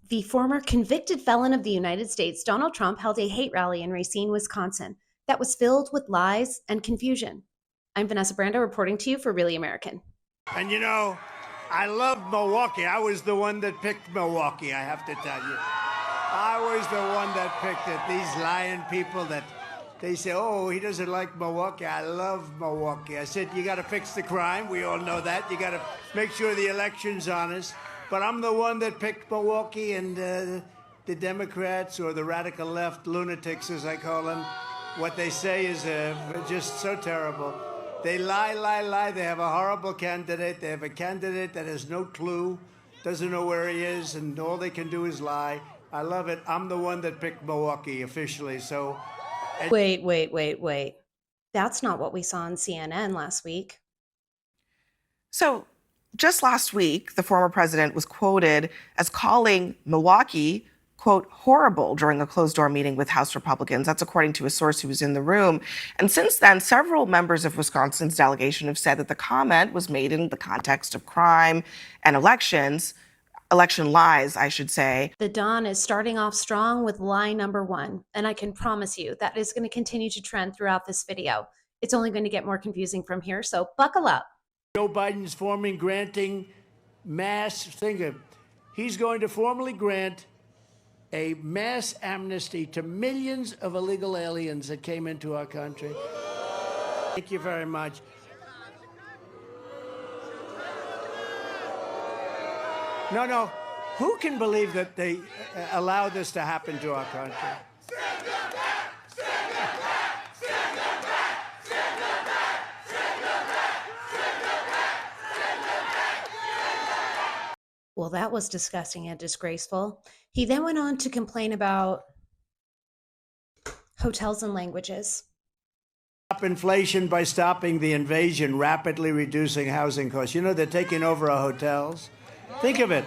The former convicted felon of the United States, Donald Trump, held a hate rally in Racine, Wisconsin that was filled with lies and confusion. I'm Vanessa Branda reporting to you for Really American. And you know, I love Milwaukee. I was the one that picked Milwaukee, I have to tell you. I was the one that picked it. These lying people that they say, oh, he doesn't like Milwaukee. I love Milwaukee. I said, you got to fix the crime. We all know that. You got to make sure the election's honest. But I'm the one that picked Milwaukee, and the Democrats, or the radical left lunatics, as I call them, what they say is just so terrible. They lie. They have a horrible candidate. They have a candidate that has no clue, doesn't know where he is, and all they can do is lie. I love it. I'm the one that picked Milwaukee officially. So, Wait. That's not what we saw on CNN last week. So just last week, the former president was quoted as calling Milwaukee, quote, horrible during a closed-door meeting with House Republicans. That's according to a source who was in the room. And since then, several members of Wisconsin's delegation have said that the comment was made in the context of crime and election lies, I should say. The dawn is starting off strong with lie number one, and I can promise you that is going to continue to trend throughout this video. It's only going to get more confusing from here, so buckle up. Joe Biden's granting mass he's going to formally grant a mass amnesty to millions of illegal aliens that came into our country. Thank you very much. No. Who can believe that they allow this to happen to our country? Well, that was disgusting and disgraceful. He then went on to complain about hotels and languages. Stop inflation by stopping the invasion, rapidly reducing housing costs. You know, they're taking over our hotels. Think of it.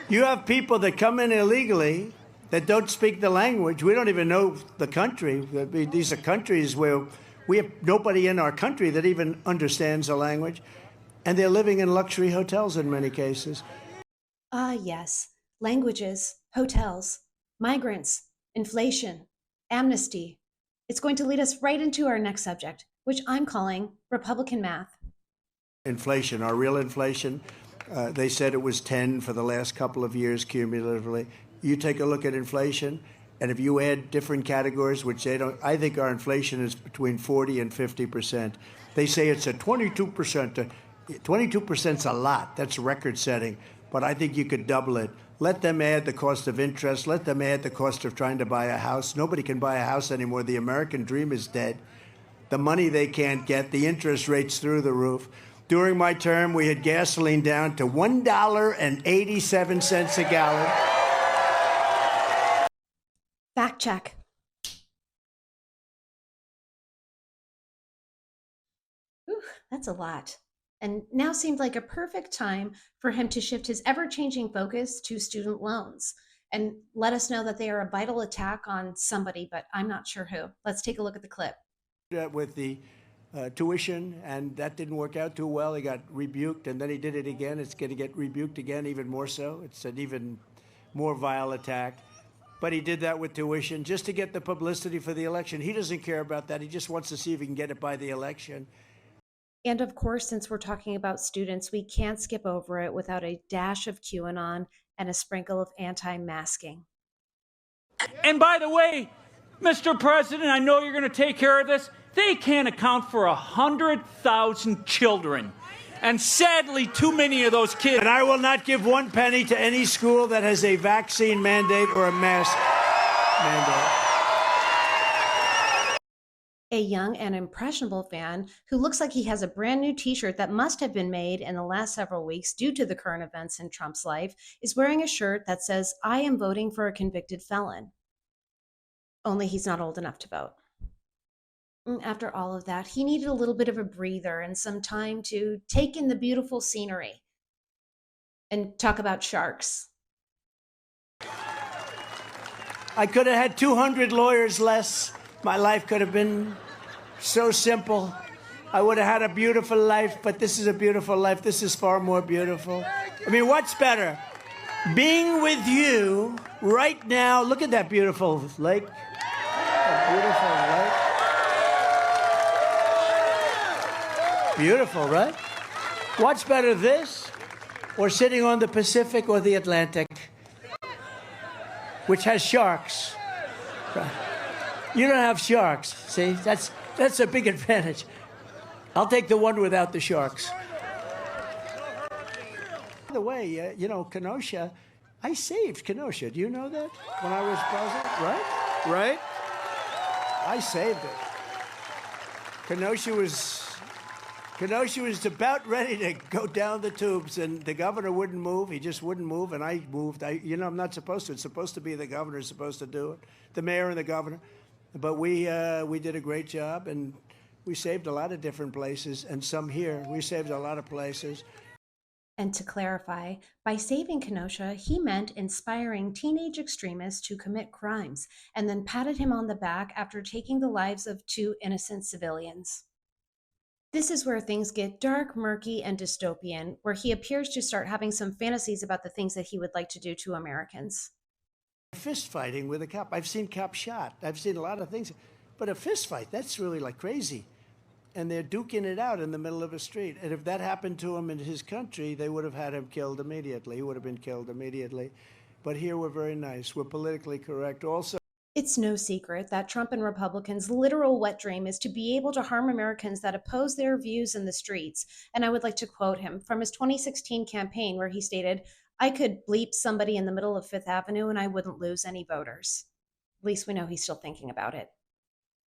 You have people that come in illegally that don't speak the language. We don't even know the country. These are countries where we have nobody in our country that even understands the language. And they're living in luxury hotels in many cases. Yes. Languages, hotels, migrants, inflation, amnesty. It's going to lead us right into our next subject, which I'm calling Republican math. Inflation, our real inflation. They said it was 10 for the last couple of years cumulatively. You take a look at inflation, and if you add different categories, which they don't, I think our inflation is between 40 and 50%. They say it's a 22%. 22% is a lot. That's record setting. But I think you could double it. Let them add the cost of interest. Let them add the cost of trying to buy a house. Nobody can buy a house anymore. The American dream is dead. The money they can't get, the interest rates through the roof. During my term, we had gasoline down to $1.87 a gallon. Fact check. Ooh, that's a lot. And now seemed like a perfect time for him to shift his ever-changing focus to student loans and let us know that they are a vital attack on somebody, but I'm not sure who. Let's take a look at the clip. With the tuition, and that didn't work out too well. He got rebuked, and then he did it again. It's going to get rebuked again, even more so. It's an even more vile attack. But he did that with tuition just to get the publicity for the election. He doesn't care about that. He just wants to see if he can get it by the election. And of course, since we're talking about students, we can't skip over it without a dash of QAnon and a sprinkle of anti-masking. And by the way, Mr. President, I know you're going to take care of this. They can't account for 100,000 children. And sadly, too many of those kids. And I will not give one penny to any school that has a vaccine mandate or a mask mandate. A young and impressionable fan who looks like he has a brand new t-shirt that must have been made in the last several weeks due to the current events in Trump's life is wearing a shirt that says, "I am voting for a convicted felon." Only he's not old enough to vote. After all of that, he needed a little bit of a breather and some time to take in the beautiful scenery and talk about sharks. I could have had 200 lawyers less. My life could have been so simple. I would have had a beautiful life, but this is a beautiful life. This is far more beautiful. I mean, what's better? being with you right now. Look at that beautiful lake. That beautiful lake. Beautiful, right? What's better, this or sitting on the Pacific or the Atlantic, which has sharks? Right. You don't have sharks. See, that's a big advantage. I'll take the one without the sharks. By the way, Kenosha, I saved Kenosha. Do you know that? When I was president, right? Right? I saved it. Kenosha was about ready to go down the tubes, and the governor wouldn't move. He just wouldn't move, and I moved. I'm not supposed to. It's supposed to be the governor is supposed to do it, the mayor and the governor. But we did a great job, and we saved a lot of different places, and some here. We saved a lot of places. And to clarify, by saving Kenosha, he meant inspiring teenage extremists to commit crimes, and then patted him on the back after taking the lives of 2 innocent civilians. This is where things get dark, murky, and dystopian, where he appears to start having some fantasies about the things that he would like to do to Americans. Fist fighting with a cop. I've seen cops shot. I've seen a lot of things. But a fist fight, that's really like crazy. And they're duking it out in the middle of a street. And if that happened to him in his country, they would have had him killed immediately. He would have been killed immediately. But here we're very nice. We're politically correct. Also, it's no secret that Trump and Republicans' literal wet dream is to be able to harm Americans that oppose their views in the streets. And I would like to quote him from his 2016 campaign, where he stated, "I could bleep somebody in the middle of Fifth Avenue and I wouldn't lose any voters." At least we know he's still thinking about it.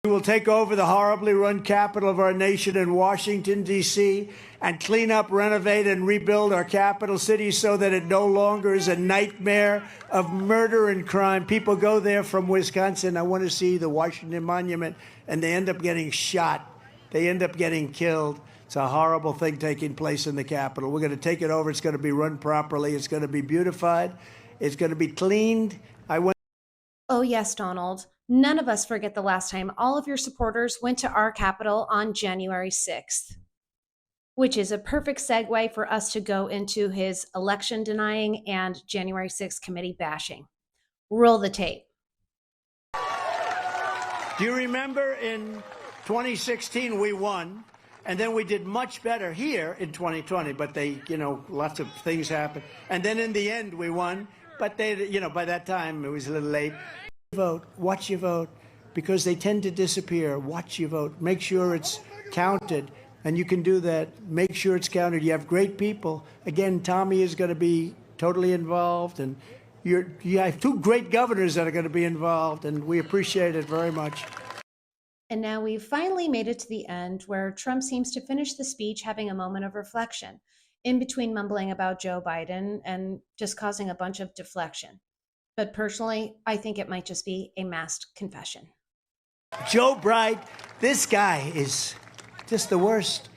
we will take over the horribly run capital of our nation in Washington, D.C., and clean up, renovate, and rebuild our capital city so that it no longer is a nightmare of murder and crime. People go there from Wisconsin. I want to see the Washington Monument, and they end up getting shot. They end up getting killed. It's a horrible thing taking place in the Capitol. We're going to take it over. It's going to be run properly. It's going to be beautified. It's going to be cleaned. Oh, yes, Donald. None of us forget the last time all of your supporters went to our Capitol on January 6th, which is a perfect segue for us to go into his election denying and January 6th committee bashing. Roll the tape. Do you remember in 2016 we won, and then we did much better here in 2020, but lots of things happened. And then in the end we won, but by that time it was a little late. Vote, watch your vote, because they tend to disappear. Watch your vote. Make sure it's counted, and you can do that. Make sure it's counted. You have great people. Again, Tommy is going to be totally involved, and you have 2 great governors that are going to be involved, and we appreciate it very much. And now we've finally made it to the end, where Trump seems to finish the speech having a moment of reflection, in between mumbling about Joe Biden and just causing a bunch of deflection. But personally, I think it might just be a masked confession. Joe Biden, this guy is just the worst.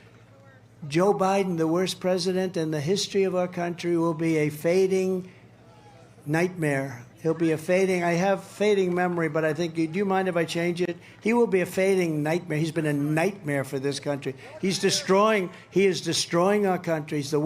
Joe Biden, the worst president in the history of our country, will be a fading nightmare. He'll be a fading, I have fading memory, but I think, do you mind if I change it? He will be a fading nightmare. He's been a nightmare for this country. He is destroying our country. He's the